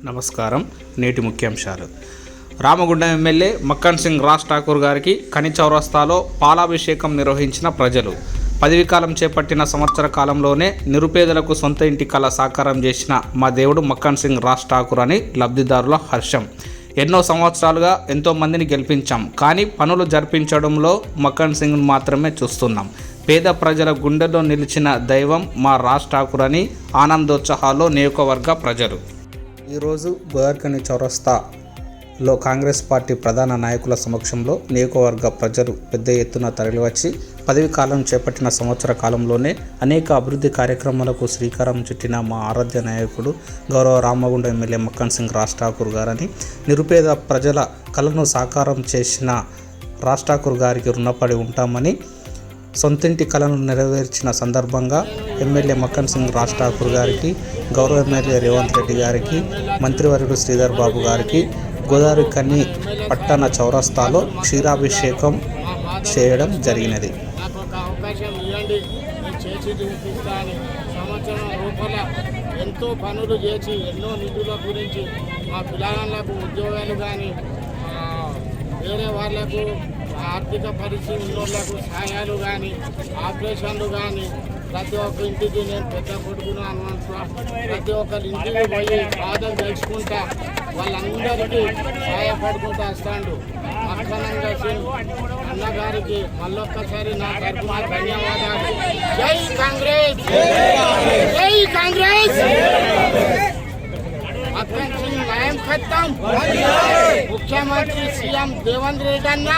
నమస్కారం. నేటి ముఖ్యాంశాలు. రామగుండం ఎమ్మెల్యే మక్కన్ సింగ్ రాజ్ ఠాకూర్ గారికి కని చౌరస్తాలో పాలాభిషేకం నిర్వహించిన ప్రజలు. పదవీకాలం చేపట్టిన సంవత్సర కాలంలోనే నిరుపేదలకు సొంత ఇంటి కళ సాకారం చేసిన మా దేవుడు మక్కన్ సింగ్ రాజ్ ఠాకూర్ అని లబ్ధిదారుల హర్షం. ఎన్నో సంవత్సరాలుగా ఎంతోమందిని గెలిపించాం, కానీ పనులు జరిపించడంలో మక్కన్ సింగ్ను మాత్రమే చూస్తున్నాం. పేద ప్రజల గుండెల్లో నిలిచిన దైవం మా రాజ్ ఠాకూర్ అని ఆనందోత్సాహాల్లో నియోజకవర్గ ప్రజలు. ఈరోజు గోదావరిఖని చౌరస్తాలో కాంగ్రెస్ పార్టీ ప్రధాన నాయకుల సమక్షంలో నియోజకవర్గ ప్రజలు పెద్ద ఎత్తున తరలివచ్చి పదవీ కాలం చేపట్టిన సంవత్సర కాలంలోనే అనేక అభివృద్ధి కార్యక్రమాలకు శ్రీకారం చుట్టిన మా ఆరాధ్య నాయకుడు గౌరవ రామగుండం ఎమ్మెల్యే మక్కన్ సింగ్ రాజ్ ఠాకూర్ గారని, నిరుపేద ప్రజల కలను సాకారం చేసిన రాజ్ ఠాకూర్ గారికి రుణపడి ఉంటామని, సొంతింటి కళను నెరవేర్చిన సందర్భంగా ఎమ్మెల్యే మక్కన్ సింగ్ రాజ్ ఠాకూర్ గారికి, గౌరవ ఎమ్మెల్యే రేవంత్ రెడ్డి గారికి, మంత్రివర్యుడు శ్రీధర్ బాబు గారికి గోదావరిఖని పట్టణ చౌరస్తాలో క్షీరాభిషేకం చేయడం జరిగినది. ఎంతో పనులు చేసి ఎన్నో నిధుల గురించి మా పిల్లలకు ఉద్యోగాలు కానీ వేరే వాళ్ళకు ఆర్థిక పరిస్థితి ఉన్నోళ్లకు సహాయాలు కానీ ఆపరేషన్లు కానీ ప్రతి ఒక్క ఇంటికి నేను పెద్ద కొడుకును అనుకుంటా, ప్రతి ఒక్కరి ఇంటికి పోయి బాధలు తెలుసుకుంటా వాళ్ళందరికీ సహాయపడుకుంటూ వస్తాడు. మక్కనంగా సింగ్ అన్నగారికి మళ్ళొక్కసారి నా తరఫున ధన్యవాదాలు. జై కాంగ్రెస్, జై కాంగ్రెస్. మక్కన్ సింగ్ న్యాయం ఖతం. ముఖ్యమంత్రి సీఎం రేవంత్ రెడ్డి అన్న